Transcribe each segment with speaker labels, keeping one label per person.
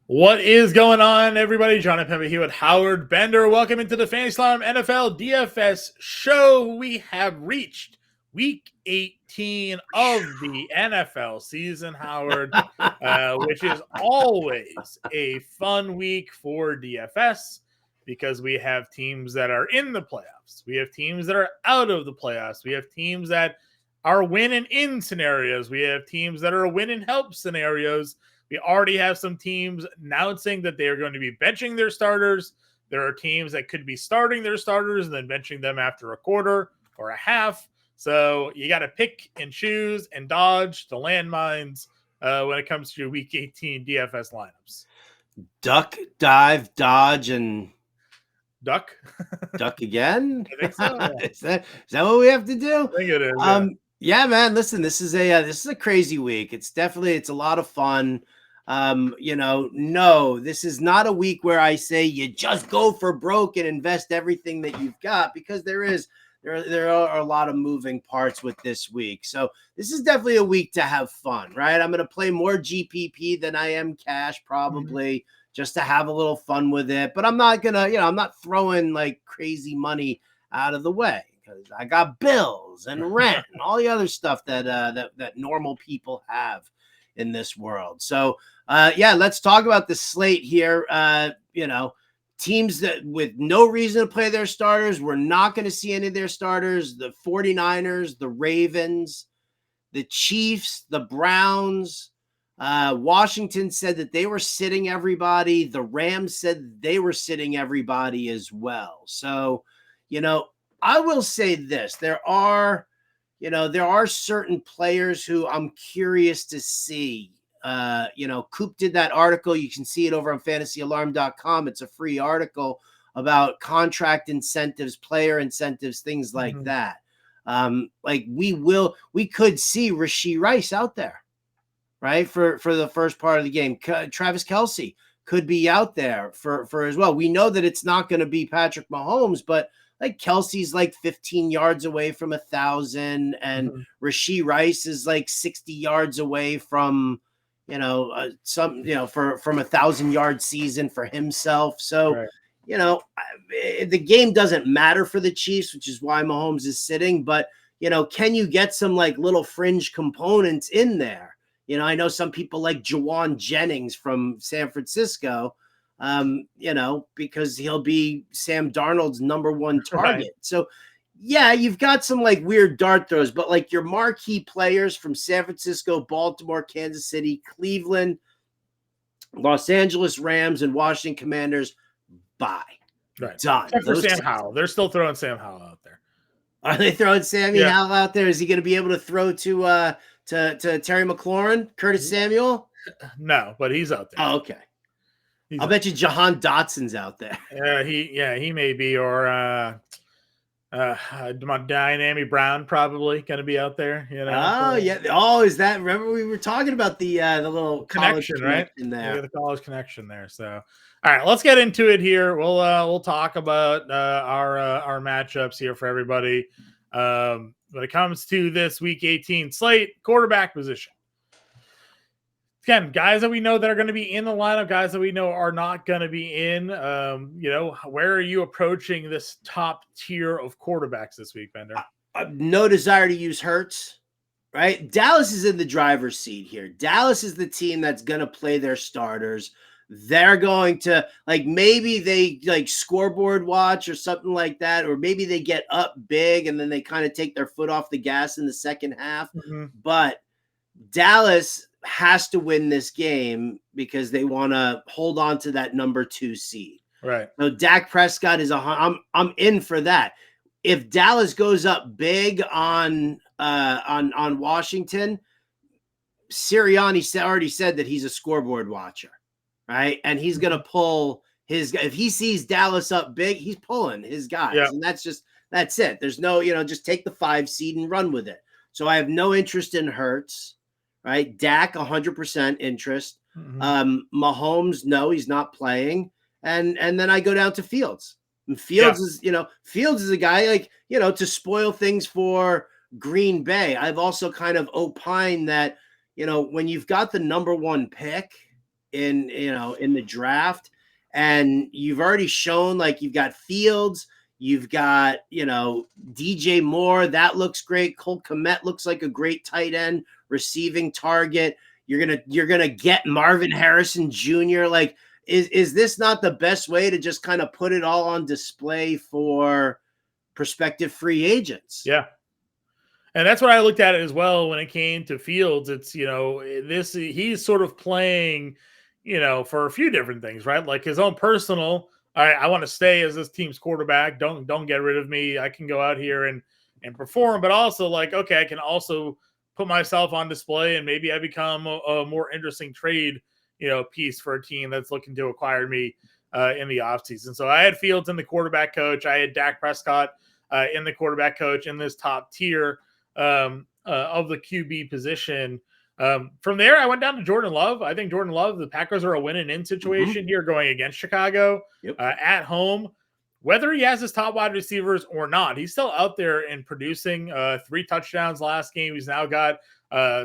Speaker 1: What is going on, everybody? John Impemba here with Howard Bender. Welcome into the Fantasy Alarm NFL DFS show. We have reached week 18 of the NFL season, Howard, which is always a fun week for DFS because we have teams that are in the playoffs. We have teams that are out of the playoffs. We have teams that are win and in scenarios. We have teams that are win and help scenarios. We already have some teams announcing that they are going to be benching their starters. There are teams that could be starting their starters and then benching them after a quarter or a half. So you got to pick and choose and dodge the landmines when it comes to your Week 18 DFS lineups.
Speaker 2: Duck, dive, dodge, and
Speaker 1: duck
Speaker 2: again.
Speaker 1: I think so. Yeah.
Speaker 2: Is that what we have to do?
Speaker 1: I think it is.
Speaker 2: Yeah, man. Listen, this is a crazy week. It's a lot of fun. No, this is not a week where I say you just go for broke and invest everything that you've got, because there are a lot of moving parts with this week. So this is definitely a week to have fun, right? I'm going to play more GPP than I am cash, probably, just to have a little fun with it. But I'm not going to, I'm not throwing like crazy money out of the way, because I got bills and rent and all the other stuff that normal people have in this world. So, let's talk about the slate here. Teams that with no reason to play their starters. We're not going to see any of their starters. The 49ers, the Ravens, the Chiefs, the Browns. Washington said that they were sitting everybody. The Rams said they were sitting everybody as well. So, I will say this. There are certain players who I'm curious to see. Coop did that article. You can see it over on fantasyalarm.com. It's a free article about contract incentives, player incentives, things like that. We could see Rashee Rice out there, right? For the first part of the game. Travis Kelce could be out there for as well. We know that it's not going to be Patrick Mahomes, but like Kelsey's like 15 yards away from 1,000, and Rashee Rice is like 60 yards away from, from 1,000-yard season for himself. So,
Speaker 1: Right.
Speaker 2: The game doesn't matter for the Chiefs, which is why Mahomes is sitting. But, can you get some like little fringe components in there? I know some people like Jawan Jennings from San Francisco, because he'll be Sam Darnold's number one target. Right. So, yeah, you've got some like weird dart throws, but like your marquee players from San Francisco, Baltimore, Kansas City, Cleveland, Los Angeles Rams, and Washington Commanders, bye.
Speaker 1: Right.
Speaker 2: Done.
Speaker 1: Except for Sam Howell. They're still throwing Sam Howell out there.
Speaker 2: Are they throwing Sammy Howell out there? Is he going to be able to throw to Terry McLaurin, Curtis Samuel?
Speaker 1: No, but he's out there.
Speaker 2: Oh, okay. I'll bet you Jahan Dotson's out there.
Speaker 1: He may be, or Dynamic Brown probably going to be out there.
Speaker 2: Oh yeah. Oh, is that? Remember we were talking about the little
Speaker 1: connection, right?
Speaker 2: There,
Speaker 1: the college connection there. So, all right, let's get into it here. We'll talk about our matchups here for everybody. When it comes to this Week 18 slate, quarterback position. Again, guys that we know that are going to be in the lineup, guys that we know are not going to be in. Where are you approaching this top tier of quarterbacks this week, Bender?
Speaker 2: No desire to use Hurts, right? Dallas is in the driver's seat here. Dallas is the team that's going to play their starters. They're going to, like, maybe they like scoreboard watch or something like that, or maybe they get up big and then they kind of take their foot off the gas in the second half. But Dallas has to win this game because they want to hold on to that number 2 seed.
Speaker 1: Right.
Speaker 2: So Dak Prescott is I'm in for that. If Dallas goes up big on Washington, Sirianni already said that he's a scoreboard watcher, right? And he's going to pull if he sees Dallas up big, he's pulling his guys. Yep. And that's it. There's no, just take the 5 seed and run with it. So I have no interest in Hurts. Right, Dak 100% interest. Mahomes, no, he's not playing, and then I go down to Fields. And Fields is a guy like to spoil things for Green Bay. I've also kind of opined that when you've got the number 1 pick, in the draft, and you've already shown like you've got Fields, you've got DJ Moore, that looks great. Cole Kmet looks like a great tight end receiving target. You're gonna get Marvin Harrison Jr. Like, is this not the best way to just kind of put it all on display for prospective free agents?
Speaker 1: Yeah. And that's what I looked at it as well when it came to Fields. It's, he's sort of playing, for a few different things, right? Like his own personal, I want to stay as this team's quarterback. Don't get rid of me. I can go out here and perform, but also like, okay, I can also put myself on display and maybe I become a more interesting trade, piece for a team that's looking to acquire me in the offseason. So I had Fields in the quarterback coach. I had Dak Prescott in the quarterback coach in this top tier of the QB position. From there, I went down to Jordan Love. I think Jordan Love, the Packers are a win and in situation here going against Chicago at home. Whether he has his top wide receivers or not, he's still out there and producing 3 touchdowns last game. He's now got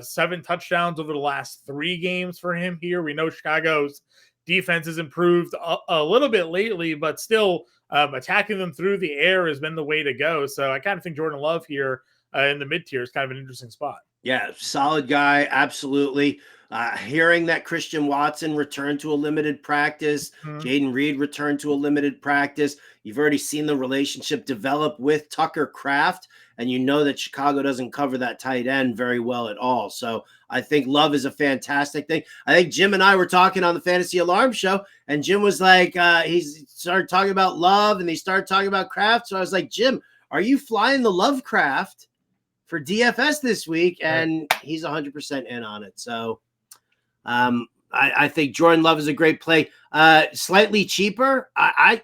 Speaker 1: 7 touchdowns over the last 3 games for him here. We know Chicago's defense has improved a little bit lately, but still attacking them through the air has been the way to go. So I kind of think Jordan Love here in the mid tier is kind of an interesting spot.
Speaker 2: Yeah, solid guy. Absolutely. Hearing that Christian Watson returned to a limited practice, Jaden Reed returned to a limited practice. You've already seen the relationship develop with Tucker Kraft, and you know that Chicago doesn't cover that tight end very well at all. So I think Love is a fantastic thing. I think Jim and I were talking on the Fantasy Alarm Show, and Jim was like, he started talking about Love, and they started talking about Kraft. So I was like, Jim, are you flying the Lovecraft for DFS this week? And he's 100% in on it. So I think Jordan Love is a great play. Slightly cheaper. I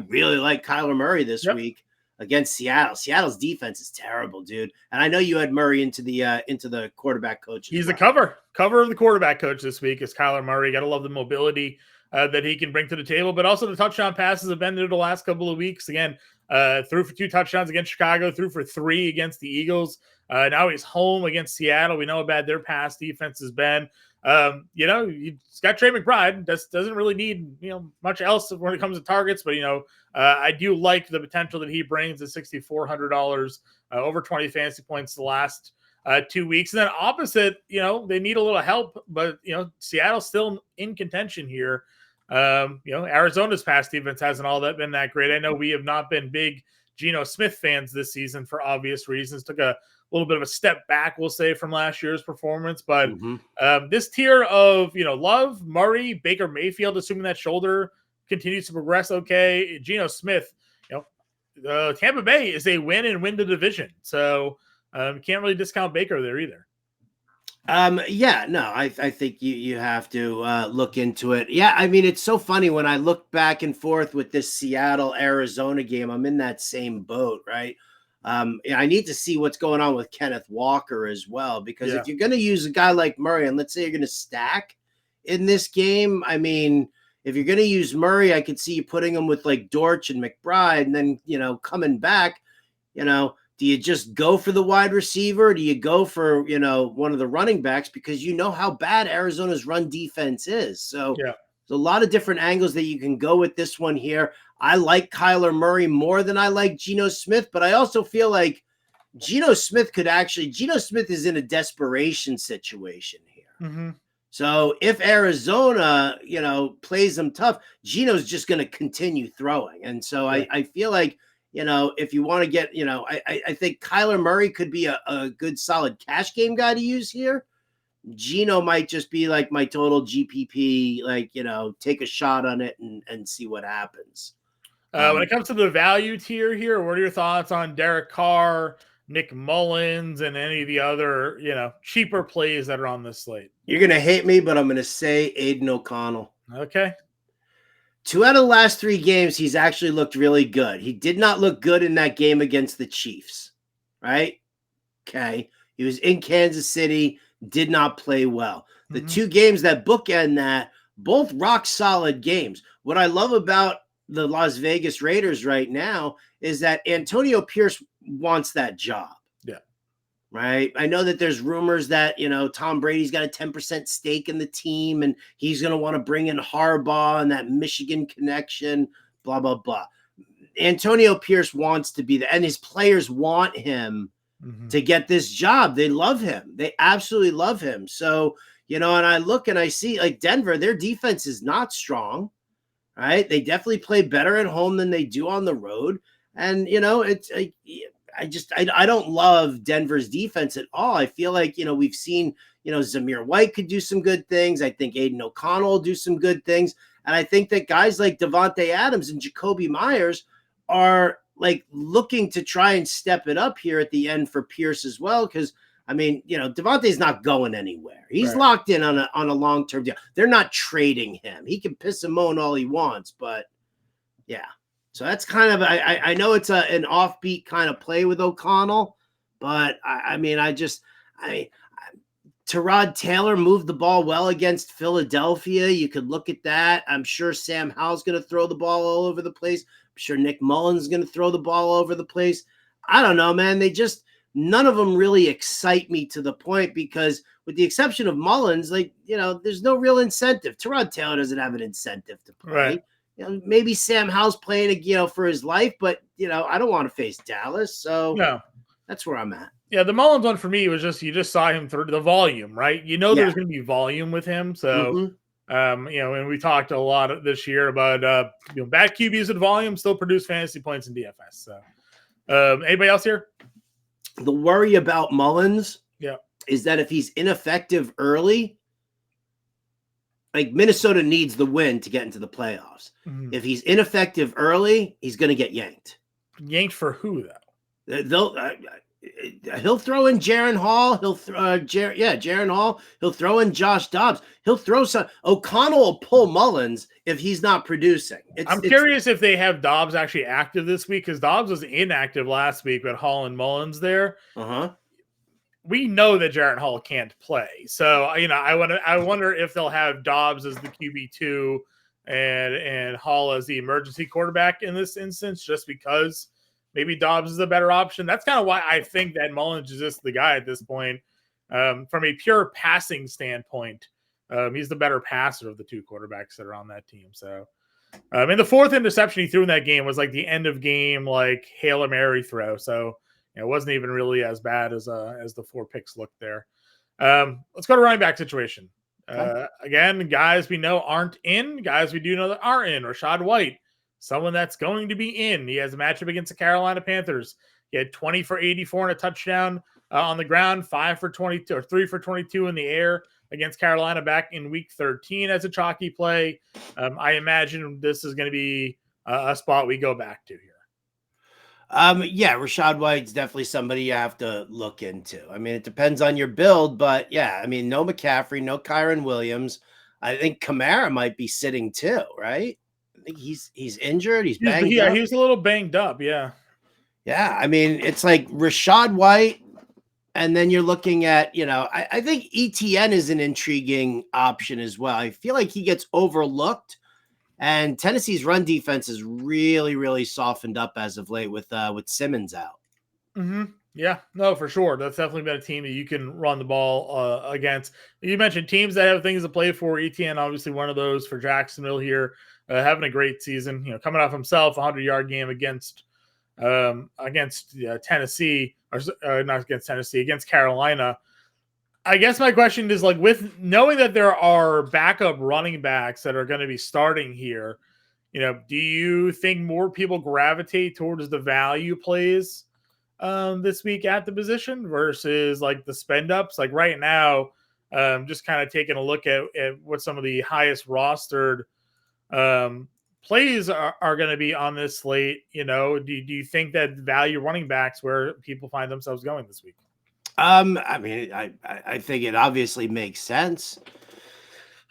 Speaker 2: really like Kyler Murray this week against Seattle. Seattle's defense is terrible, dude. And I know you had Murray into the quarterback coach.
Speaker 1: He's the cover of the quarterback coach this week is Kyler Murray. Got to love the mobility that he can bring to the table, but also the touchdown passes have been there the last couple of weeks. Again, threw for 2 touchdowns against Chicago, threw for 3 against the Eagles. Now he's home against Seattle. We know how bad their pass defense has been. He's got Trey McBride. Doesn't really need much else when it comes to targets, but I do like the potential that he brings at $6,400, over 20 fantasy points the last 2 weeks. And then opposite, they need a little help, but Seattle's still in contention here. Arizona's pass defense hasn't all that been that great. I know we have not been big Geno Smith fans this season for obvious reasons. Took a little bit of a step back, we'll say, from last year's performance. But this tier of Love, Murray, Baker Mayfield, assuming that shoulder continues to progress okay. Geno Smith, Tampa Bay is a win the division, so can't really discount Baker there either.
Speaker 2: I think you have to look into it. Yeah, I mean, it's so funny when I look back and forth with this Seattle Arizona game. I'm in that same boat, right? I need to see what's going on with Kenneth Walker as well, because if you're going to use a guy like Murray, and let's say you're going to stack in this game, I mean, if you're going to use Murray, I could see you putting him with like Dortch and McBride, and then coming back, do you just go for the wide receiver? Do you go for, one of the running backs? Because you know how bad Arizona's run defense is. So there's a lot of different angles that you can go with this one here. I like Kyler Murray more than I like Geno Smith, but I also feel like Geno Smith is in a desperation situation here. So if Arizona, plays them tough, Geno's just going to continue throwing. And so I feel like, if you want to get, I think Kyler Murray could be a good solid cash game guy to use here. Geno might just be like my total GPP, like, take a shot on it and see what happens.
Speaker 1: When it comes to the value tier here, what are your thoughts on Derek Carr, Nick Mullins, and any of the other, cheaper plays that are on this slate?
Speaker 2: You're going to hate me, but I'm going to say Aiden O'Connell.
Speaker 1: Okay.
Speaker 2: 2 out of the last 3 games, he's actually looked really good. He did not look good in that game against the Chiefs, right? Okay. He was in Kansas City, did not play well. The 2 games that bookend that, both rock solid games. What I love about the Las Vegas Raiders right now is that Antonio Pierce wants that job.
Speaker 1: Yeah.
Speaker 2: right? I know that there's rumors that, Tom Brady's got a 10% stake in the team and he's going to want to bring in Harbaugh and that Michigan connection, blah, blah, blah. Antonio Pierce wants to be there, and his players want him to get this job. They love him. They absolutely love him. So, and I look and I see like Denver, their defense is not strong, right? They definitely play better at home than they do on the road. And, it's I don't love Denver's defense at all. I feel like, we've seen, Zamir White could do some good things. I think Aiden O'Connell will do some good things. And I think that guys like Devontae Adams and Jacoby Myers are like looking to try and step it up here at the end for Pierce as well. Cause Devontae's not going anywhere. He's locked in on a long-term deal. They're not trading him. He can piss and moan all he wants, but yeah. So that's kind of, I know it's an offbeat kind of play with O'Connell, but Tyrod Taylor moved the ball well against Philadelphia. You could look at that. I'm sure Sam Howell's going to throw the ball all over the place. I'm sure Nick Mullins is going to throw the ball all over the place. I don't know, man. None of them really excite me to the point because with the exception of Mullins, there's no real incentive. Tyrod Taylor doesn't have an incentive to play.
Speaker 1: Right.
Speaker 2: Maybe Sam Howell's playing, for his life, but, I don't want to face Dallas. So
Speaker 1: no.
Speaker 2: That's where I'm at.
Speaker 1: Yeah, the Mullins one for me was just you just saw him through the volume, right? There's going to be volume with him. So, and we talked a lot this year about bad QBs with volume still produce fantasy points in DFS. So, anybody else here?
Speaker 2: The worry about Mullins is that if he's ineffective early, like Minnesota needs the win to get into the playoffs. If he's ineffective early, he's going to get yanked.
Speaker 1: Yanked for who
Speaker 2: though? He'll throw in Jaron Hall. He'll Jaron Hall. He'll throw in Josh Dobbs. He'll throw some. O'Connell will pull Mullins if he's not producing.
Speaker 1: I'm curious if they have Dobbs actually active this week because Dobbs was inactive last week with Hall and Mullins there. We know that Jaron Hall can't play, so I wonder if they'll have Dobbs as the QB2 and Hall as the emergency quarterback in this instance, just because. Maybe Dobbs is a better option. That's kind of why I think that Mullins is just the guy at this point. From a pure passing standpoint, he's the better passer of the two quarterbacks that are on that team. So, and the fourth interception he threw in that game was like the end of game, like Hail Mary throw. So, it wasn't even really as bad as the 4 picks looked there. Let's go to running back situation. Again, guys we know aren't in, guys we do know that are in. Rachaad White. Someone that's going to be in. He has a matchup against the Carolina Panthers. He had 20 for 84 and a touchdown on the ground, 5 for 22 or 3 for 22 in the air against Carolina back in week 13 as a chalky play. I imagine this is going to be a spot we go back to here.
Speaker 2: Rachaad White's definitely somebody you have to look into. I mean, it depends on your build, but no McCaffrey, no Kyron Williams. I think Kamara might be sitting too, right? I think he's injured. He's banged up.
Speaker 1: He's a little banged up. Yeah.
Speaker 2: I mean, it's like Rachaad White, and then you're looking at, I think ETN is an intriguing option as well. I feel like he gets overlooked, and Tennessee's run defense is really, really softened up as of late with Simmons out.
Speaker 1: Yeah, no, for sure. That's definitely been a team that you can run the ball against. You mentioned teams that have things to play for. ETN, obviously one of those for Jacksonville here. Having a great season, coming off himself, 100-yard game against Tennessee, or not against Tennessee, against Carolina. I guess my question is, like, with knowing that there are backup running backs that are going to be starting here, do you think more people gravitate towards the value plays this week at the position versus like the spend ups? Like right now, just kind of taking a look at what some of the highest rostered plays are going to be on this slate. Do you think that value running backs where people find themselves going this week?
Speaker 2: I mean, I think it obviously makes sense.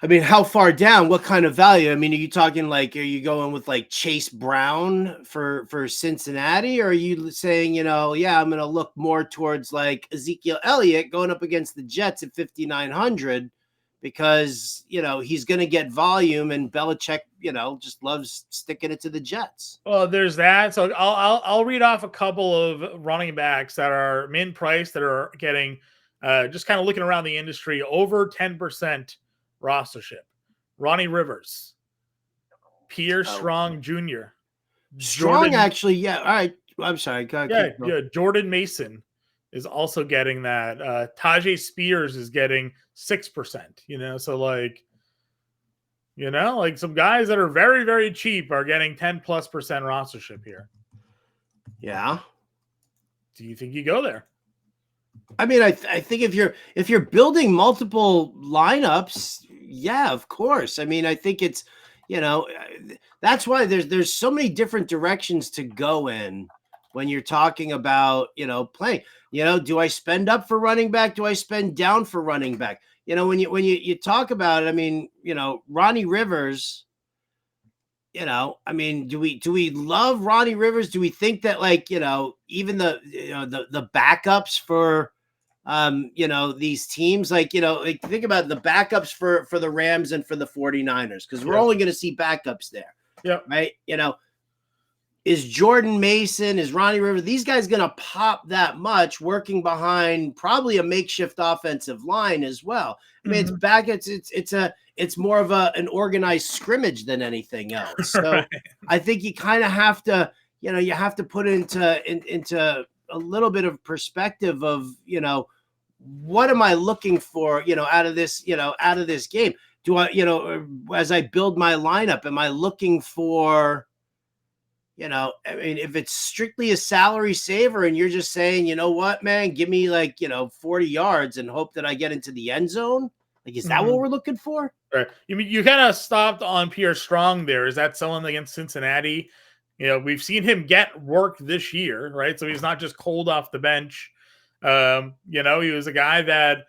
Speaker 2: I mean, how far down? What kind of value? I mean, are you talking like, are you going with like Chase Brown for Cincinnati? Or are you saying, I'm going to look more towards like Ezekiel Elliott going up against the Jets at 5,900 because, he's going to get volume, and Belichick, just loves sticking it to the Jets.
Speaker 1: Well, there's that. So I'll read off a couple of running backs that are min price that are getting just kind of looking around the industry over 10% rostership. Ronnie Rivers, Pierre Strong Jr.,
Speaker 2: Strong, actually, yeah. All right, I'm sorry. Go ahead,
Speaker 1: yeah. Jordan Mason is also getting that. Tajay Spears is getting 6%. So like some guys that are very, very cheap are getting 10+% rostership here.
Speaker 2: Yeah.
Speaker 1: Do you think you go there?
Speaker 2: I mean, I think if you're building multiple lineups, yeah, of course. I mean, I think it's, that's why there's so many different directions to go in when you're talking about, playing. Do I spend up for running back? Do I spend down for running back? When you talk about it, I mean, Ronnie Rivers, I mean, do we love Ronnie Rivers? Do we think that, like, even the backups for these teams, like, think about the backups for the Rams and for the 49ers, because we're only going to see backups there.
Speaker 1: Yeah.
Speaker 2: Right. Is Jordan Mason, is Ronnie Rivers, these guys going to pop that much working behind probably a makeshift offensive line as well? I mean, it's more of an organized scrimmage than anything else. So
Speaker 1: Right.
Speaker 2: I think you kind of have to, you have to put into a little bit of perspective of, what am I looking for, out of this game? Do I, as I build my lineup, am I looking for, I mean, if it's strictly a salary saver and you're just saying, you know what, man, give me 40 yards and hope that I get into the end zone. Like, is that what we're looking for?
Speaker 1: Right. You mean you kind of stopped on Pierre Strong there? Is that someone against Cincinnati? We've seen him get work this year, right? So he's not just cold off the bench. He was a guy that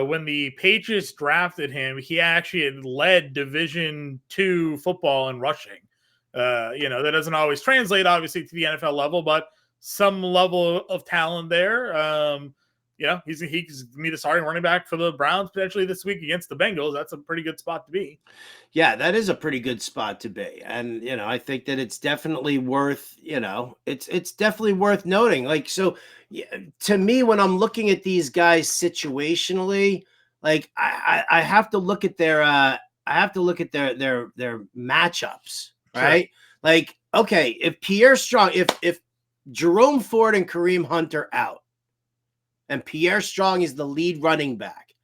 Speaker 1: when the Patriots drafted him, he actually had led Division II football in rushing. That doesn't always translate, obviously, to the NFL level, but some level of talent there. He's going to be the starting running back for the Browns potentially this week against the Bengals. That's a pretty good spot to be.
Speaker 2: Yeah, that is a pretty good spot to be. And, I think that it's definitely worth, it's definitely worth noting. Like, so to me, when I'm looking at these guys situationally, like I have to look at their matchups, right? Sure. Like, okay, if Pierre Strong, if Jerome Ford and Kareem Hunt are out, and Pierre Strong is the lead running back,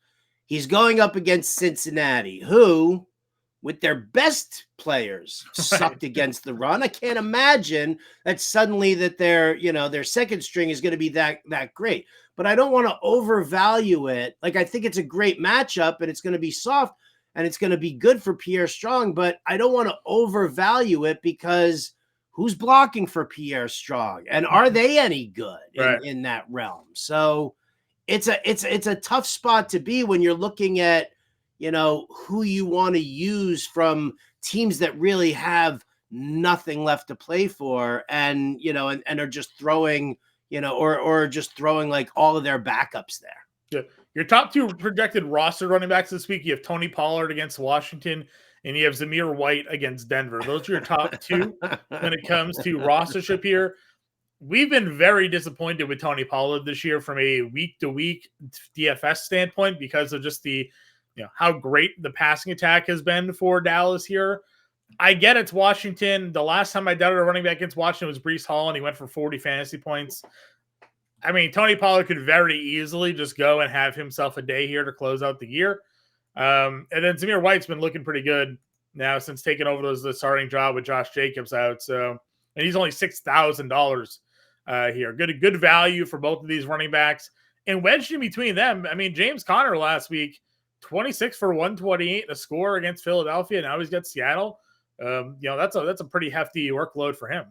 Speaker 2: he's going up against Cincinnati, who, with their best players, sucked against the run. I can't imagine that suddenly that their second string is going to be that great. But I don't want to overvalue it. Like, I think it's a great matchup, and it's going to be soft, and it's going to be good for Pierre Strong, but I don't want to overvalue it, because who's blocking for Pierre Strong, and are they any good in that realm? So it's a tough spot to be when you're looking at, who you want to use from teams that really have nothing left to play for, and are just throwing, or just throwing like all of their backups there.
Speaker 1: Yeah. Your top two projected roster running backs this week, you have Tony Pollard against Washington, and you have Zamir White against Denver. Those are your top two when it comes to rostership here. We've been very disappointed with Tony Pollard this year from a week-to-week DFS standpoint because of just the, how great the passing attack has been for Dallas here. I get it's Washington. The last time I doubted a running back against Washington was Breece Hall, and he went for 40 fantasy points. I mean, Tony Pollard could very easily just go and have himself a day here to close out the year. And then Zamir White's been looking pretty good now since taking over the starting job with Josh Jacobs out. So, and he's only $6,000 here. Good value for both of these running backs. And wedged in between them, I mean, James Conner last week, 26 for 128 and a score against Philadelphia. Now he's got Seattle. That's a pretty hefty workload for him.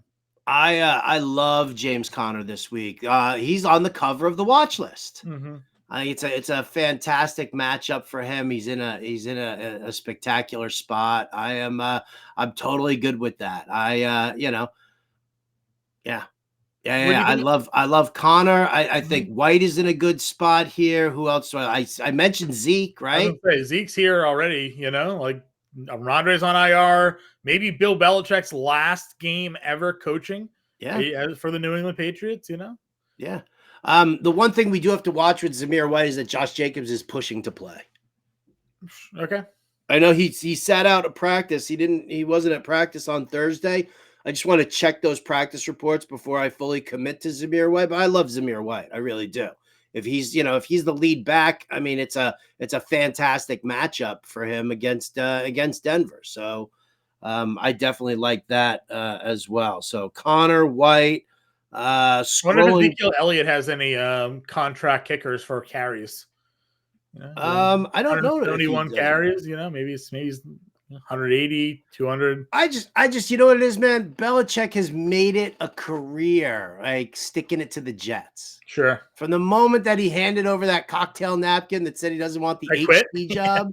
Speaker 2: I love James Conner this week. He's on the cover of the watch list.
Speaker 1: Mm-hmm.
Speaker 2: I think it's a fantastic matchup for him. He's in a spectacular spot. I'm totally good with that. Yeah. Yeah,
Speaker 1: What do
Speaker 2: yeah,
Speaker 1: you think?
Speaker 2: I love Connor. I
Speaker 1: Mhm.
Speaker 2: think White is in a good spot here. Who else? I mentioned Zeke,
Speaker 1: I was
Speaker 2: right?
Speaker 1: gonna say Zeke's here already. Like Rondre's on IR. Maybe Bill Belichick's last game ever coaching
Speaker 2: Yeah,
Speaker 1: for the New England Patriots.
Speaker 2: yeah. The one thing we do have to watch with Zamir White is that Josh Jacobs is pushing to play.
Speaker 1: Okay.
Speaker 2: I know he sat out of practice. He wasn't at practice on Thursday. I just want to check those practice reports before I fully commit to Zamir White. But I love Zamir White. I really do. If he's the lead back, I mean it's a fantastic matchup for him against Denver. So I definitely like that as well. So Connor White,
Speaker 1: I wonder if
Speaker 2: scrolling.
Speaker 1: Ezekiel Elliott has any contract kickers for carries.
Speaker 2: I don't know if he
Speaker 1: 171
Speaker 2: does.
Speaker 1: carries. Maybe he's 180, 200.
Speaker 2: I just, you know what it is, man? Belichick has made it a career, like sticking it to the Jets.
Speaker 1: Sure.
Speaker 2: From the moment that he handed over that cocktail napkin that said he doesn't want the
Speaker 1: I quit.
Speaker 2: HC job,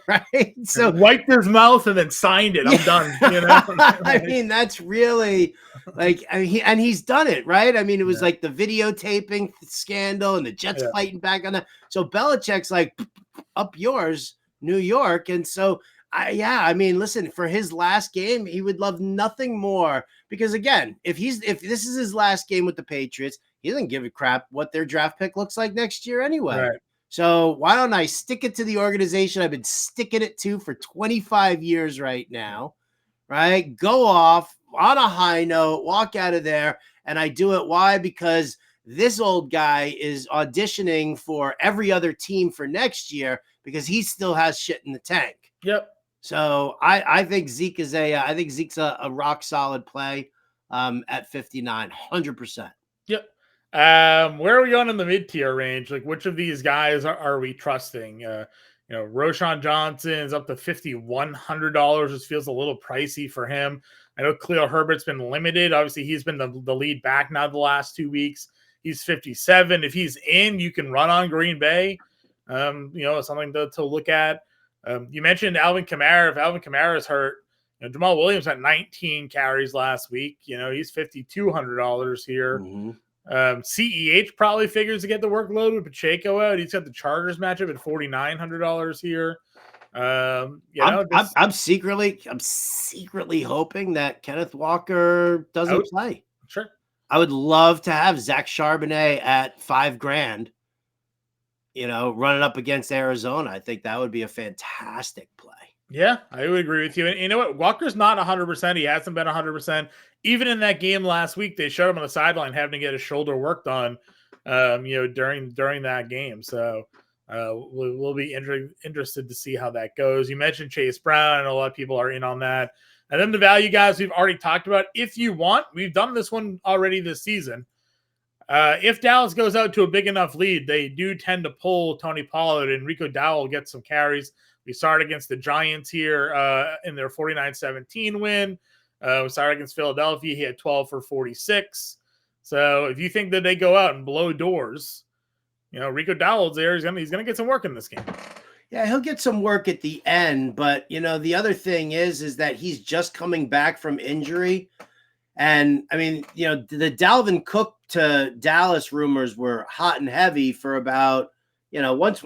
Speaker 2: right? So
Speaker 1: Wiped his mouth and then signed it. I'm done.
Speaker 2: I mean, that's really like, he's done it, right? I mean, it was
Speaker 1: Yeah.
Speaker 2: like the videotaping scandal and the Jets
Speaker 1: Yeah.
Speaker 2: fighting back on that. So Belichick's like, up yours, New York. And so, I mean, listen, for his last game, he would love nothing more because, again, if this is his last game with the Patriots, he doesn't give a crap what their draft pick looks like next year anyway.
Speaker 1: Right.
Speaker 2: So why don't I stick it to the organization I've been sticking it to for 25 years right now, right? Go off on a high note, walk out of there, and I do it. Why? Because this old guy is auditioning for every other team for next year because he still has shit in the tank.
Speaker 1: Yep.
Speaker 2: So I think Zeke is a rock solid play at 59, 100%.
Speaker 1: Yep. Where are we going in the mid tier range? Like, which of these guys are we trusting? Roshan Johnson's up to $5,100. This feels a little pricey for him. I know Khalil Herbert's been limited. Obviously, he's been the lead back now the last 2 weeks. He's 57. If he's in, you can run on Green Bay. Something to look at. You mentioned Alvin Kamara. If Alvin Kamara is hurt, Jamal Williams had 19 carries last week. He's $5,200 here.
Speaker 2: Mm-hmm.
Speaker 1: CEH probably figures to get the workload with Pacheco out. He's got the Chargers matchup at $4,900 here.
Speaker 2: I'm secretly hoping that Kenneth Walker doesn't play.
Speaker 1: Sure.
Speaker 2: I would love to have Zach Charbonnet at $5,000. Running up against Arizona. I think that would be a fantastic play.
Speaker 1: Yeah, I would agree with you. And you know what? Walker's not 100%. He hasn't been 100%. Even in that game last week, they showed him on the sideline having to get his shoulder worked on, during that game. So we'll be interested to see how that goes. You mentioned Chase Brown, and a lot of people are in on that. And then the value guys we've already talked about. If you want, we've done this one already this season. If Dallas goes out to a big enough lead, they do tend to pull Tony Pollard, and Rico Dowell gets some carries. We saw it against the Giants here in their 49-17 win. We saw it against Philadelphia. He had 12 for 46. So if you think that they go out and blow doors, Rico Dowell's there. He's gonna get some work in this game.
Speaker 2: Yeah, he'll get some work at the end. But, the other thing is that he's just coming back from injury. And, I mean, the Dalvin Cook to Dallas rumors were hot and heavy for about, once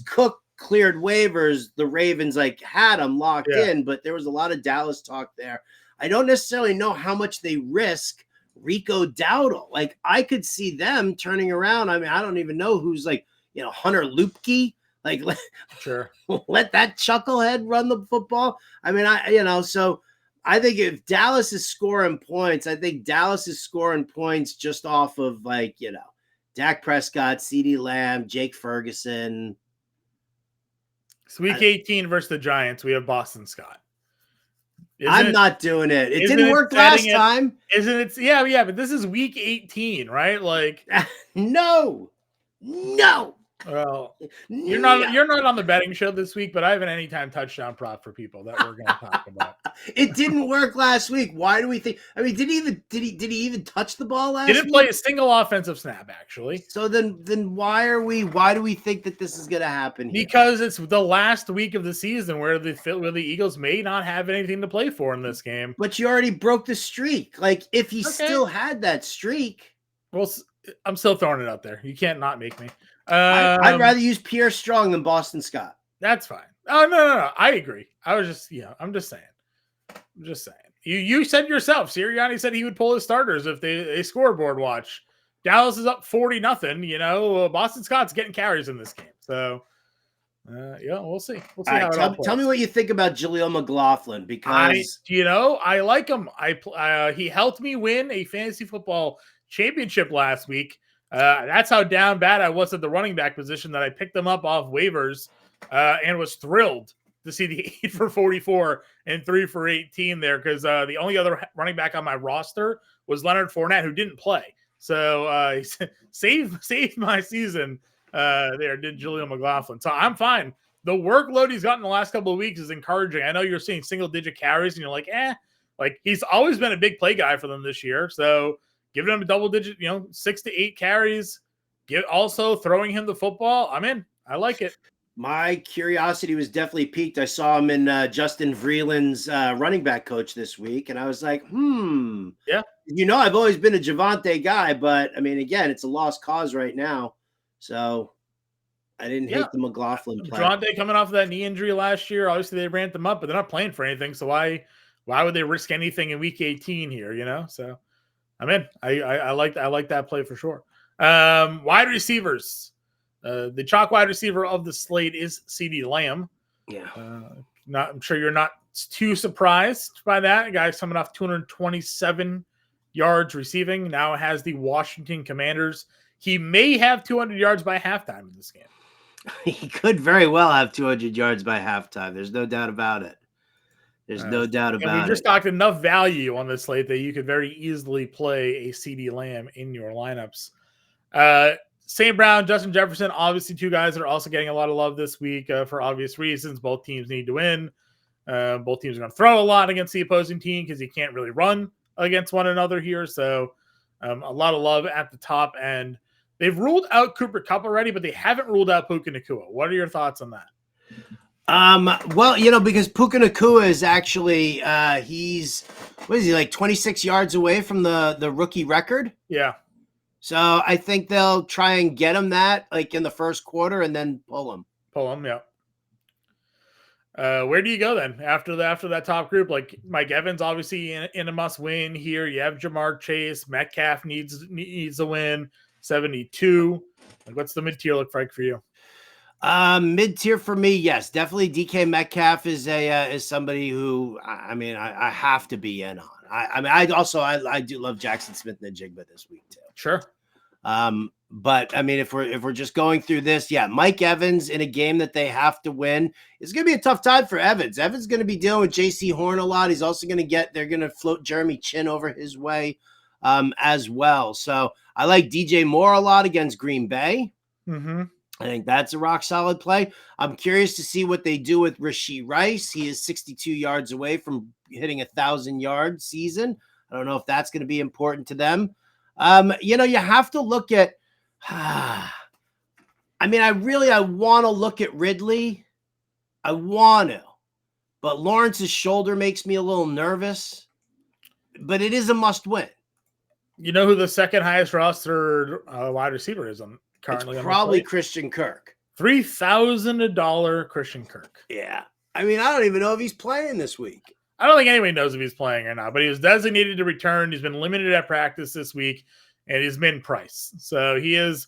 Speaker 2: Cook cleared waivers, the Ravens had him locked in, but there was a lot of Dallas talk there. I don't necessarily know how much they risk Rico Dowdle. I could see them turning around. I mean, I don't even know who's Hunter Lupke.
Speaker 1: Sure.
Speaker 2: Let that chucklehead run the football. I mean, so I think if Dallas is scoring points, I think Dallas is scoring points just off of Dak Prescott, CeeDee Lamb, Jake Ferguson.
Speaker 1: It's week 18 versus the Giants. We have Boston Scott.
Speaker 2: I'm not doing it. It didn't work last time.
Speaker 1: Isn't it? Yeah, but this is week 18, right?
Speaker 2: No.
Speaker 1: Well,
Speaker 2: Yeah.
Speaker 1: you're not on the betting show this week, but I have an anytime touchdown prop for people that we're going to talk about.
Speaker 2: It didn't work last week. Why do we think? I mean, did he even touch the ball last
Speaker 1: Didn't
Speaker 2: week?
Speaker 1: play a single offensive snap, actually.
Speaker 2: So then why do we think that this is going to happen here?
Speaker 1: Because it's the last week of the season where the Eagles may not have anything to play for in this game.
Speaker 2: But you already broke the streak. Like, if he still had that streak.
Speaker 1: Well, I'm still throwing it out there. You can't not make me.
Speaker 2: I'd rather use Pierre Strong than Boston Scott.
Speaker 1: That's fine. Oh, no. I agree. I was just, I'm just saying. You said yourself, Sirianni said he would pull his starters if they scoreboard watch. Dallas is up 40-0. Boston Scott's getting carries in this game. So, we'll see. We'll see how it all plays.
Speaker 2: Tell me what you think about Jaleel McLaughlin, because
Speaker 1: I like him. He helped me win a fantasy football championship last week. That's how down bad I was at the running back position that I picked him up off waivers and was thrilled to see the 8 for 44 and 3 for 18 there, because the only other running back on my roster was Leonard Fournette, who didn't play. So he saved my season there, did Jaleel McLaughlin. So I'm fine. The workload he's gotten the last couple of weeks is encouraging. I know you're seeing single-digit carries, and you're like, like he's always been a big play guy for them this year. So giving him a double-digit, 6 to 8 carries, also throwing him the football, I'm in. I like it.
Speaker 2: My curiosity was definitely piqued. I saw him in Justin Vreeland's running back coach this week, and I was like,
Speaker 1: Yeah.
Speaker 2: I've always been a Javonte guy, but, I mean, again, it's a lost cause right now. So I didn't hate the McLaughlin play.
Speaker 1: Javonte coming off of that knee injury last year, obviously they ramped them up, but they're not playing for anything, so why would they risk anything in week 18 here, So I'm in. I like that play for sure. Wide receivers. The chalk wide receiver of the slate is CeeDee Lamb.
Speaker 2: Yeah.
Speaker 1: I'm sure you're not too surprised by that. A guy's coming off 227 yards receiving. Now has the Washington Commanders. He may have 200 yards by halftime in this game.
Speaker 2: He could very well have 200 yards by halftime. There's no doubt about it. We've just talked enough value on this slate that you could very easily play a CeeDee Lamb in your lineups.
Speaker 1: St. Brown, Justin Jefferson, obviously two guys that are also getting a lot of love this week for obvious reasons. Both teams need to win. Both teams are going to throw a lot against the opposing team because you can't really run against one another here. So a lot of love at the top end. They've ruled out Cooper Kupp already, but they haven't ruled out Puka Nacua. What are your thoughts on that?
Speaker 2: Well, because Puka Nacua is actually he's like 26 yards away from the rookie record?
Speaker 1: Yeah.
Speaker 2: So I think they'll try and get him that like in the first quarter and then pull him.
Speaker 1: Yeah. Where do you go then after that top group? Like Mike Evans, obviously in a must win here. You have Jamar Chase. Metcalf needs a win. 72. Like, what's the mid tier look like for you?
Speaker 2: Mid tier for me, yes, definitely. DK Metcalf is somebody who I have to be in on. I do love Jackson Smith and Jigba this week too.
Speaker 1: Sure.
Speaker 2: But I mean, if we're just going through this, Mike Evans in a game that they have to win, it's going to be a tough time for Evans. Evans going to be dealing with JC Horn a lot. He's also they're going to float Jeremy Chin over his way, as well. So I like DJ Moore a lot against Green Bay.
Speaker 1: Mm-hmm.
Speaker 2: I think that's a rock solid play. I'm curious to see what they do with Rashee Rice. He is 62 yards away from hitting 1,000-yard season. I don't know if that's going to be important to them. You have to look at, I want to look at Ridley. I want to, but Lawrence's shoulder makes me a little nervous, but it is a must win.
Speaker 1: You know who the second highest roster wide receiver is currently?
Speaker 2: It's probably Christian Kirk.
Speaker 1: $3,000 Christian Kirk.
Speaker 2: Yeah. I don't even know if he's playing this week.
Speaker 1: I don't think anybody knows if he's playing or not, but he was designated to return. He's been limited at practice this week, and he's min price. So it's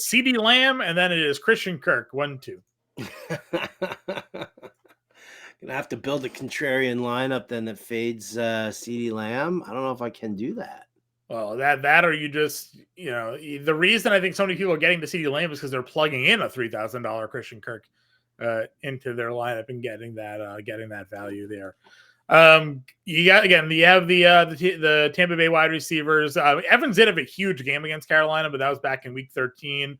Speaker 1: CeeDee Lamb, and then it is Christian Kirk, 1-2.
Speaker 2: Gonna have to build a contrarian lineup then that fades CeeDee Lamb. I don't know if I can do that.
Speaker 1: Well, that or you just, the reason I think so many people are getting to CeeDee Lamb is because they're plugging in a $3,000 Christian Kirk into their lineup and getting that value there. You have the Tampa Bay wide receivers. Evans did have a huge game against Carolina, but that was back in week 13.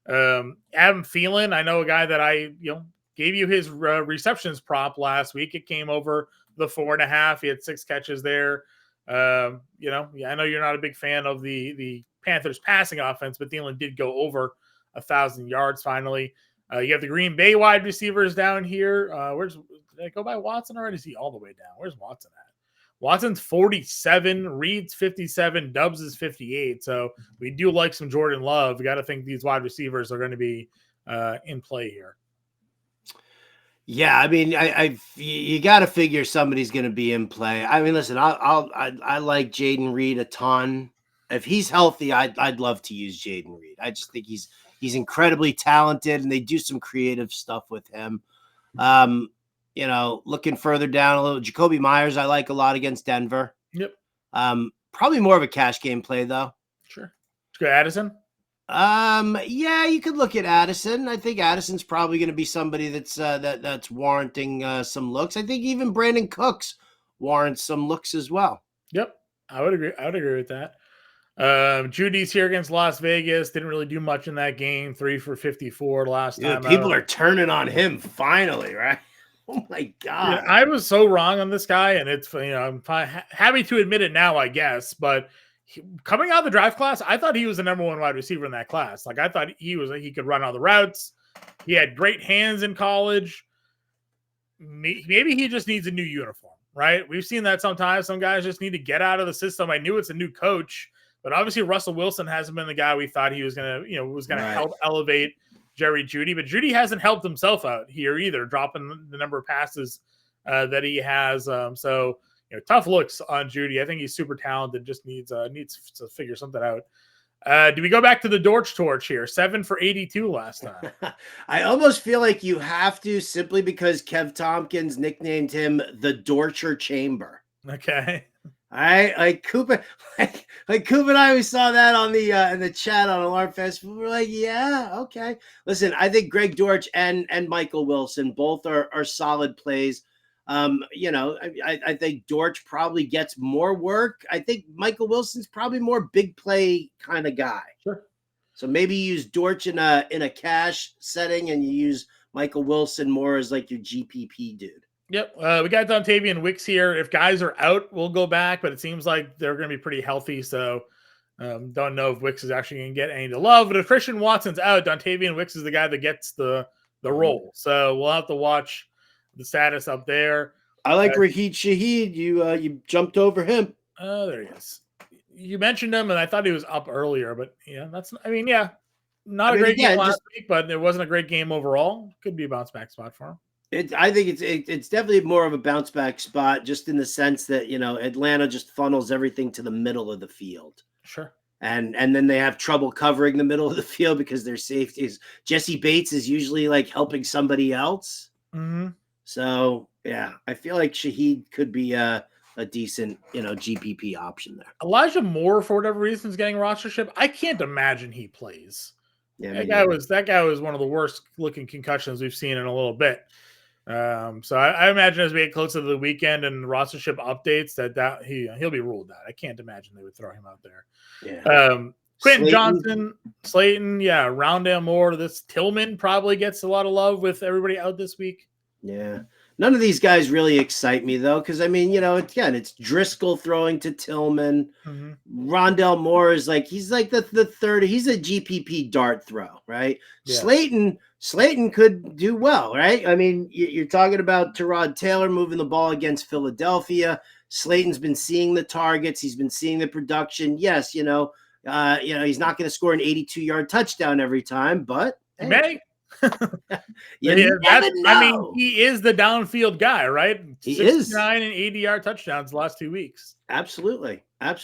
Speaker 1: Adam Thielen, I know a guy that I gave you his receptions prop last week. It came over the 4.5. He had 6 catches there. I know you're not a big fan of the Panthers passing offense, but Thielen did go over 1,000 yards finally. You have the Green Bay wide receivers down here. Did I go by Watson already? Is he all the way down? Where's Watson at? Watson's 47, Reed's 57, Dubs is 58. So we do like some Jordan Love. We got to think these wide receivers are going to be in play here.
Speaker 2: Yeah, I mean, you got to figure somebody's going to be in play. I mean, listen, I like Jaden Reed a ton. If he's healthy, I'd love to use Jaden Reed. I just think he's incredibly talented, and they do some creative stuff with him. Looking further down a little, Jacoby Myers, I like a lot against Denver.
Speaker 1: Yep.
Speaker 2: Probably more of a cash game play though.
Speaker 1: Sure. Let's go Addison.
Speaker 2: Yeah, you could look at Addison. I think Addison's probably going to be somebody that's warranting some looks. I think even Brandon Cooks warrants some looks as well.
Speaker 1: Yep, I would agree with that. Judy's here against Las Vegas. Didn't really do much in that game. 3 for 54 last time.
Speaker 2: People are turning on him finally, right? Oh my God.
Speaker 1: I was so wrong on this guy, and it's I'm happy to admit it now, I guess. But coming out of the draft class, I thought he was the number 1 wide receiver in that class. Like I thought he could run all the routes. He had great hands in college. Maybe he just needs a new uniform, right? We've seen that sometimes. Some guys just need to get out of the system. I knew it's a new coach, but obviously Russell Wilson hasn't been the guy we thought he was gonna help elevate Jerry Jeudy, but Jeudy hasn't helped himself out here either, dropping the number of passes that he has. So tough looks on Jeudy. I think he's super talented. Just needs to figure something out. Do we go back to the Dortch torch here? 7 for 82 last time.
Speaker 2: I almost feel like you have to, simply because Kev Tompkins nicknamed him the Dorcher Chamber.
Speaker 1: Okay.
Speaker 2: All right, like Coop and I, we saw that on the in the chat on Alarm Fest. We were like, yeah, okay. Listen, I think Greg Dortch and Michael Wilson both are solid plays. I think Dortch probably gets more work. I think Michael Wilson's probably more big play kind of guy.
Speaker 1: Sure.
Speaker 2: So maybe you use Dortch in a cash setting, and you use Michael Wilson more as like your GPP dude.
Speaker 1: Yep. We got Dontavian Wicks here. If guys are out, we'll go back, but it seems like they're going to be pretty healthy. So don't know if Wicks is actually going to get any to love. But if Christian Watson's out, Dontavian Wicks is the guy that gets the role. So we'll have to watch the status up there.
Speaker 2: I like Raheed Shaheed. You jumped over him.
Speaker 1: Oh, there he is. You mentioned him, and I thought he was up earlier. But not a great game last week, but it wasn't a great game overall. Could be a bounce back spot for him.
Speaker 2: I think it's definitely more of a bounce back spot, just in the sense that Atlanta just funnels everything to the middle of the field.
Speaker 1: Sure.
Speaker 2: And then they have trouble covering the middle of the field because their safeties. Jesse Bates is usually like helping somebody else.
Speaker 1: Mm-hmm.
Speaker 2: So yeah, I feel like Shaheed could be a decent GPP option there.
Speaker 1: Elijah Moore, for whatever reason, is getting rostership. I can't imagine he plays.
Speaker 2: Yeah,
Speaker 1: that guy was one of the worst looking concussions we've seen in a little bit. So I imagine as we get closer to the weekend and rostership updates that he'll be ruled out. I can't imagine they would throw him out there.
Speaker 2: Yeah.
Speaker 1: Quentin Johnson, Slayton, yeah, Rondale Moore. This Tillman probably gets a lot of love with everybody out this week.
Speaker 2: Yeah. None of these guys really excite me though, because it's Driscoll throwing to Tillman.
Speaker 1: Mm-hmm.
Speaker 2: Rondale Moore is he's like the third. He's a GPP dart throw, right? Yeah. Slayton could do well, right? I mean, you're talking about Tyrod Taylor moving the ball against Philadelphia. Slayton's been seeing the targets. He's been seeing the production. Yes, he's not going to score an 82-yard touchdown every time, but
Speaker 1: he may.
Speaker 2: He is
Speaker 1: the downfield guy, right?
Speaker 2: He is
Speaker 1: 69 and 80-yard touchdowns the last 2 weeks.
Speaker 2: Absolutely.
Speaker 1: And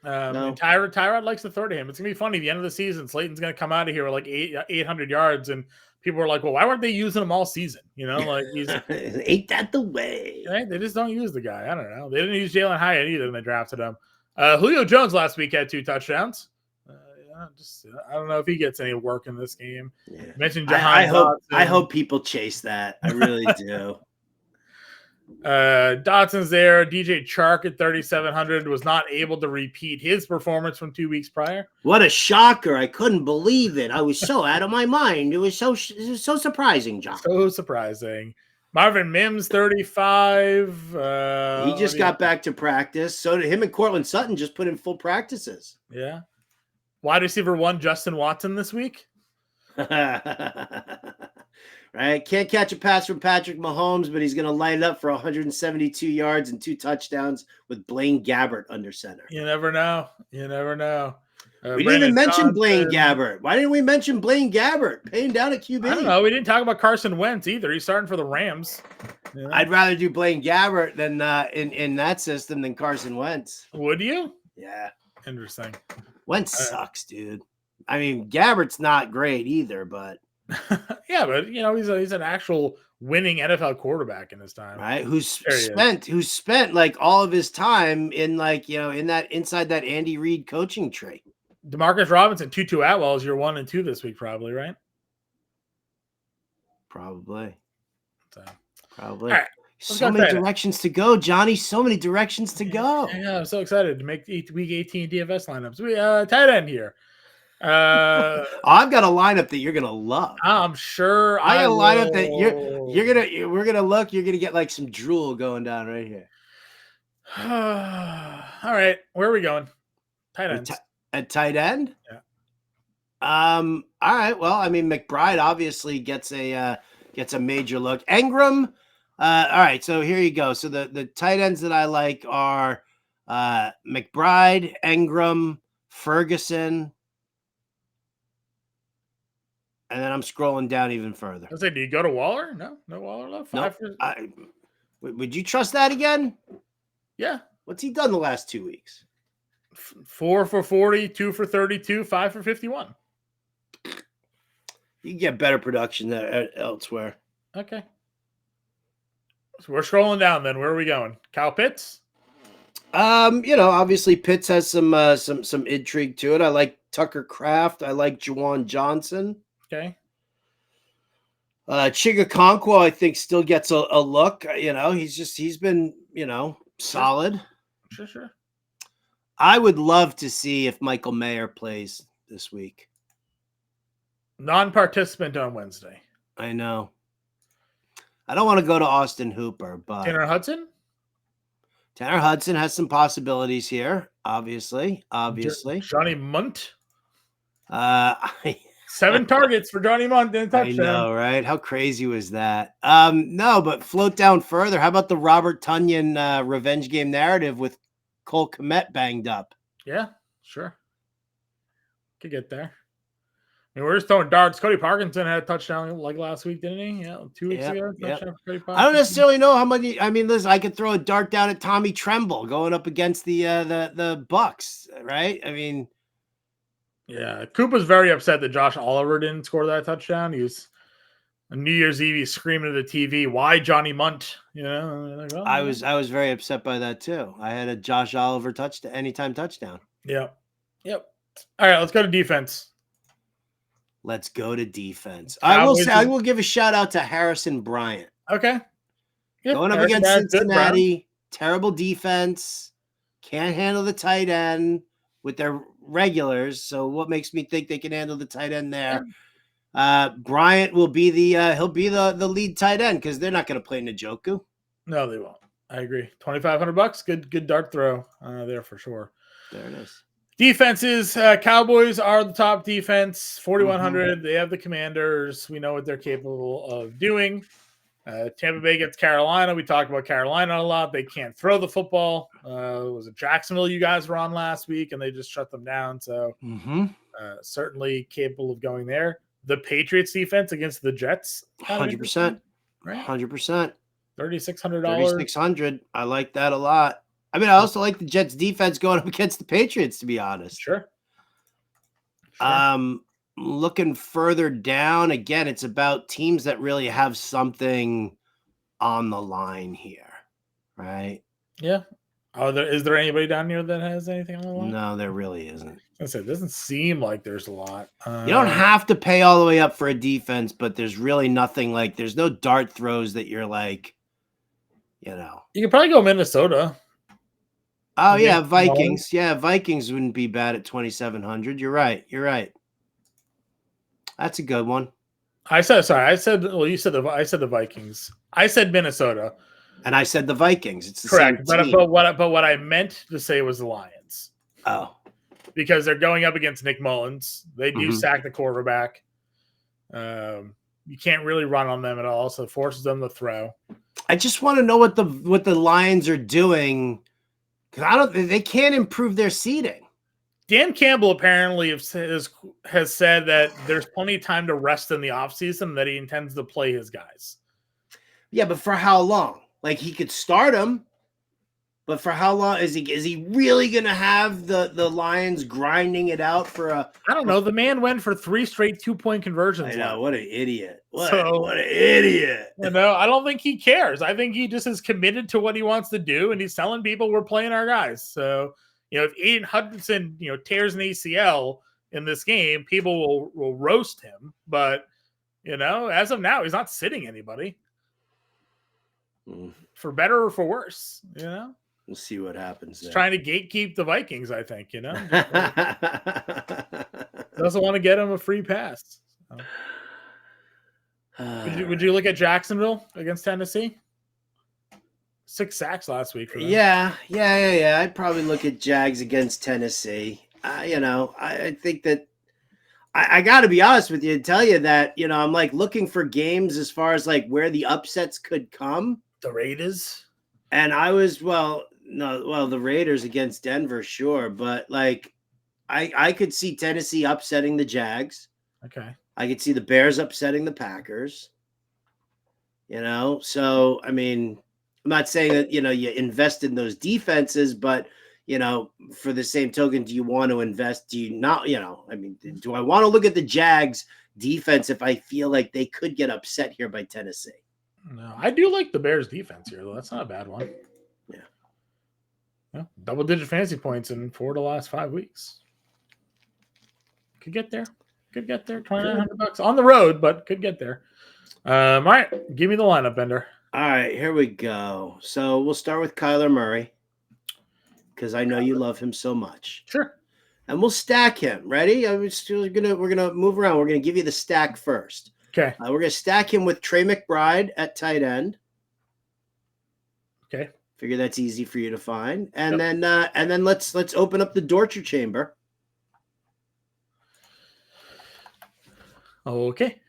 Speaker 1: Tyrod likes to throw to him. It's gonna be funny. The end of the season, Slayton's gonna come out of here with like 800 yards, and people are like, "Well, why weren't they using him all season?" He's
Speaker 2: ain't that the way?
Speaker 1: Right? They just don't use the guy. I don't know. They didn't use Jalen Hyatt either when they drafted him. Julio Jones last week had 2 touchdowns. I don't know if he gets any work in this game.
Speaker 2: Yeah.
Speaker 1: Mentioned
Speaker 2: I hope people chase that. I really do.
Speaker 1: Dotson's there. DJ Chark at 3,700 was not able to repeat his performance from 2 weeks prior.
Speaker 2: What a shocker. I couldn't believe it. I was so out of my mind. It was so surprising, John.
Speaker 1: So surprising. Marvin Mims, 35.
Speaker 2: He just got back to practice. So did him and Cortland Sutton just put in full practices.
Speaker 1: Yeah. Wide receiver 1, Justin Watson this week.
Speaker 2: Right? Can't catch a pass from Patrick Mahomes, but he's going to light it up for 172 yards and 2 touchdowns with Blaine Gabbert under center.
Speaker 1: You never know. You never know.
Speaker 2: We didn't even mention Blaine Gabbert. Why didn't we mention Blaine Gabbert paying down at QB?
Speaker 1: I don't know. We didn't talk about Carson Wentz either. He's starting for the Rams.
Speaker 2: Yeah. I'd rather do Blaine Gabbert than in that system than Carson Wentz.
Speaker 1: Would you?
Speaker 2: Yeah.
Speaker 1: Interesting.
Speaker 2: Wentz sucks, dude. I mean, Gabbert's not great either, but
Speaker 1: yeah, but he's an actual winning NFL quarterback in his time,
Speaker 2: right? Who's spent like all of his time in in that inside that Andy Reid coaching tree.
Speaker 1: Demarcus Robinson, Tutu Atwell is your 1 and 2 this week, probably, right?
Speaker 2: Probably.
Speaker 1: So.
Speaker 2: Probably. Right, so many directions to go, Johnny. So many directions to go.
Speaker 1: Yeah, I'm so excited to make week 18 DFS lineups. We tight end here.
Speaker 2: I've got a lineup that you're gonna love.
Speaker 1: I'm sure.
Speaker 2: I got a lineup that we're gonna look. You're gonna get like some drool going down right here.
Speaker 1: All right, where are we going? Tight ends.
Speaker 2: At tight end.
Speaker 1: Yeah.
Speaker 2: All right. Well, I mean, McBride obviously gets a major look. Engram. All right. So here you go. So the tight ends that I like are McBride, Engram, Ferguson. And then I'm scrolling down even further.
Speaker 1: I was like, do you go to Waller? No Waller left.
Speaker 2: Nope. Would you trust that again?
Speaker 1: Yeah.
Speaker 2: What's he done the last 2 weeks?
Speaker 1: 4 for 40, 2 for 32, 5 for 51.
Speaker 2: You can get better production there elsewhere.
Speaker 1: Okay. So we're scrolling down then. Where are we going? Kyle Pitts?
Speaker 2: Obviously Pitts has some intrigue to it. I like Tucker Kraft. I like Juwan Johnson.
Speaker 1: Okay.
Speaker 2: Chigakonkwo, I think, still gets a look. He's been, solid.
Speaker 1: Sure.
Speaker 2: I would love to see if Michael Mayer plays this week.
Speaker 1: Non-participant on Wednesday.
Speaker 2: I know. I don't want to go to Austin Hooper, but
Speaker 1: Tanner Hudson?
Speaker 2: Tanner Hudson has some possibilities here, obviously.
Speaker 1: Johnny Munt?
Speaker 2: 7
Speaker 1: targets for Johnny Munt in a touchdown.
Speaker 2: I know, right? How crazy was that? No, but float down further. How about the Robert Tonyan revenge game narrative with Cole Kmet banged up?
Speaker 1: Yeah, sure. Could get there. I mean, we're just throwing darts. Cody Parkinson had a touchdown like last week, didn't he? Yeah, 2 weeks ago.
Speaker 2: I don't necessarily know how many. I mean, listen, I could throw a dart down at Tommy Tremble going up against the Bucks, right? I mean,
Speaker 1: yeah, Coop was very upset that Josh Oliver didn't score that touchdown. He was on New Year's Eve, he's screaming at the TV, "Why Johnny Munt?" Like, well,
Speaker 2: I was very upset by that too. I had a Josh Oliver anytime touchdown.
Speaker 1: Yep. All right, let's go to defense.
Speaker 2: Let's go to defense. I will give a shout out to Harrison Bryant.
Speaker 1: Okay.
Speaker 2: Yep. Going up against Cincinnati, terrible defense, can't handle the tight end with their regulars. So what makes me think they can handle the tight end there? Bryant will be the lead tight end because they're not going to play Njoku.
Speaker 1: No, they won't. I agree. $2,500. Good dart throw there for sure.
Speaker 2: There it is.
Speaker 1: Defenses, Cowboys are the top defense, 4,100. Mm-hmm. They have the Commanders. We know what they're capable of doing. Tampa Bay gets Carolina. We talked about Carolina a lot. They can't throw the football. Was it Jacksonville you guys were on last week, and they just shut them down. So certainly capable of going there. The Patriots defense against the Jets.
Speaker 2: 100%.
Speaker 1: Right?
Speaker 2: 100%.
Speaker 1: $3,600.
Speaker 2: $3,600. I like that a lot. I mean, I also like the Jets defense going up against the Patriots, to be honest.
Speaker 1: Sure.
Speaker 2: Looking further down, again, it's about teams that really have something on the line here, right?
Speaker 1: Yeah. Is there anybody down here that has anything on the line?
Speaker 2: No, there really isn't.
Speaker 1: I said, it doesn't seem like there's a lot.
Speaker 2: You don't have to pay all the way up for a defense, but there's really nothing there's no dart throws that you're like, You know.
Speaker 1: You could probably go Minnesota.
Speaker 2: Oh yeah,
Speaker 1: Against
Speaker 2: Vikings. Yeah, Vikings wouldn't be bad at 2,700. You're right. You're right. That's a good one.
Speaker 1: Well, you said I said the Vikings. I said Minnesota.
Speaker 2: And I said the Vikings. It's the
Speaker 1: Correct.
Speaker 2: same team.
Speaker 1: But what I meant to say was the Lions.
Speaker 2: Oh.
Speaker 1: Because they're going up against Nick Mullins. They do sack the quarterback. You can't really run on them at all, so it forces them to throw.
Speaker 2: I just want to know what the Lions are doing, because they can't improve their seeding.
Speaker 1: Dan Campbell apparently has said that there's plenty of time to rest in the offseason, that he intends to play his guys.
Speaker 2: Yeah, but for how long? Like, he could start them, but for how long is he really going to have the Lions grinding it out for a?
Speaker 1: I don't know. The man went for 3 straight 2-point conversions.
Speaker 2: I know, what an idiot! What an
Speaker 1: idiot! You know, I don't think he cares. I think he just is committed to what he wants to do, and he's telling people we're playing our guys. So, you know, if Aiden Hutchinson, tears an ACL in this game, people will roast him. But, as of now, he's not sitting anybody. For better or for worse,
Speaker 2: We'll see what happens.
Speaker 1: He's trying to gatekeep the Vikings, I think, Doesn't want to get him a free pass. So. Would you look at Jacksonville against Tennessee? 6 sacks last week.
Speaker 2: Yeah. I'd probably look at Jags against Tennessee. I think that I got to be honest with you and tell you that, I'm like looking for games as far as like where the upsets could come.
Speaker 1: The Raiders.
Speaker 2: And I was, the Raiders against Denver, sure. But like, I could see Tennessee upsetting the Jags.
Speaker 1: Okay.
Speaker 2: I could see the Bears upsetting the Packers. So, I mean, I'm not saying that, you invest in those defenses, but, for the same token, do you want to invest? Do you not, do I want to look at the Jags defense if I feel like they could get upset here by Tennessee?
Speaker 1: No, I do like the Bears defense here, though. That's not a bad one. Yeah. Double-digit fantasy points in 4 of the last 5 weeks. Could get there. $2,900 on the road, but could get there. All right, give me the lineup, Bender.
Speaker 2: All right, here we go. So we'll start with Kyler Murray, because I know you love him so much.
Speaker 1: Sure.
Speaker 2: And we'll stack him. Ready? We're gonna move around. We're gonna give you the stack first.
Speaker 1: Okay.
Speaker 2: We're gonna stack him with Trey McBride at tight end.
Speaker 1: Okay.
Speaker 2: Figure that's easy for you to find. And then let's open up the torture chamber.
Speaker 1: Okay.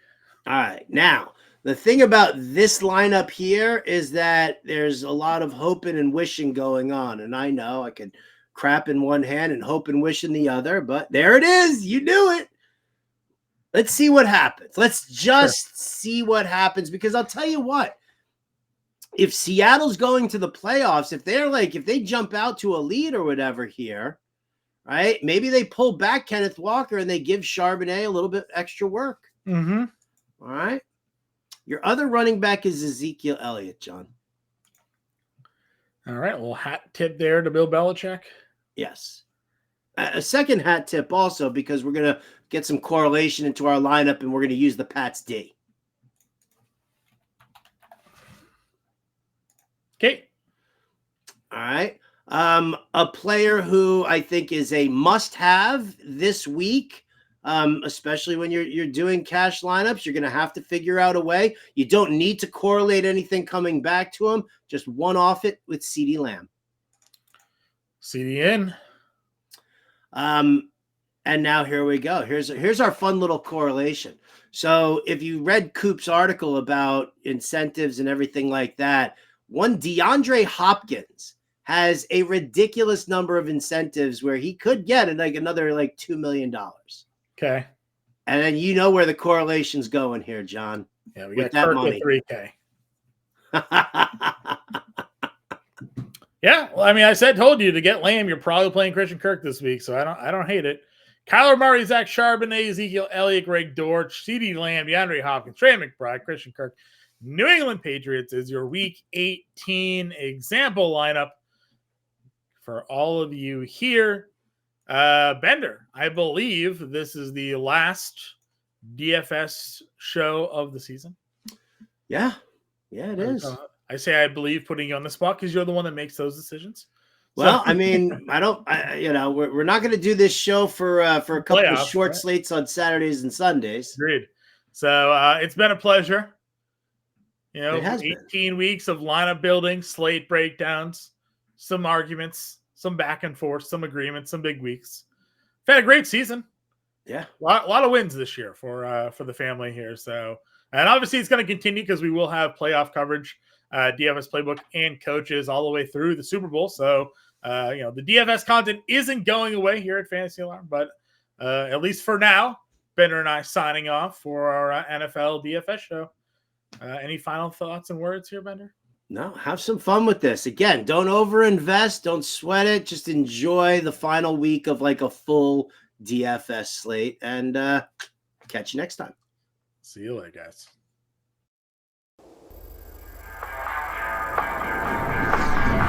Speaker 2: All right. Now, the thing about this lineup here is that there's a lot of hoping and wishing going on. And I know I could crap in one hand and hope and wish in the other, but there it is. You knew it. Let's see what happens. Let's just see what happens, because I'll tell you what, if Seattle's going to the playoffs, if they jump out to a lead or whatever here, right? Maybe they pull back Kenneth Walker and they give Charbonnet a little bit extra work.
Speaker 1: Mm-hmm.
Speaker 2: All right. Your other running back is Ezekiel Elliott, John.
Speaker 1: All right. Well, hat tip there to Bill Belichick.
Speaker 2: Yes. A second hat tip also, because we're going to get some correlation into our lineup and we're going to use the Pats D.
Speaker 1: Okay.
Speaker 2: All right. A player who I think is a must-have this week, especially when you're doing cash lineups, you're going to have to figure out a way. You don't need to correlate anything coming back to him. Just one off it with CeeDee Lamb.
Speaker 1: CeeDee in.
Speaker 2: And now here we go. Here's our fun little correlation. So if you read Coop's article about incentives and everything like that, one DeAndre Hopkins has a ridiculous number of incentives where he could get another $2 million.
Speaker 1: Okay.
Speaker 2: And then you know where the correlation's going here, John.
Speaker 1: Yeah, we got Kirk with 3K. Yeah, well, I mean, told you to get Lamb. You're probably playing Christian Kirk this week, so I don't hate it. Kyler Murray, Zach Charbonnet, Ezekiel Elliott, Greg Dortch, CeeDee Lamb, DeAndre Hopkins, Trey McBride, Christian Kirk. New England Patriots is your Week 18 example lineup for all of you here. Bender, I believe this is the last DFS show of the season.
Speaker 2: Yeah, it is.
Speaker 1: I say I believe putting you on the spot because you're the one that makes those decisions.
Speaker 2: Well,
Speaker 1: So,
Speaker 2: I mean, we're not going to do this show for a couple of
Speaker 1: playoffs,
Speaker 2: short
Speaker 1: right?
Speaker 2: slates on Saturdays and Sundays.
Speaker 1: Agreed. So it's been a pleasure.
Speaker 2: It has been.
Speaker 1: 18 weeks of lineup building, slate breakdowns, some arguments, some back and forth, some agreements, some big weeks. We've had a great season.
Speaker 2: Yeah,
Speaker 1: A lot of wins this year for the family here. So, and obviously it's going to continue because we will have playoff coverage, DFS playbook, and coaches all the way through the Super Bowl. So, the DFS content isn't going away here at Fantasy Alarm, but at least for now, Bender and I signing off for our NFL DFS show. Any final thoughts and words here, Bender?
Speaker 2: no, have some fun with this. Again, don't overinvest, don't sweat it. Just enjoy the final week of like a full DFS slate, and catch you next time.
Speaker 1: See you later, guys.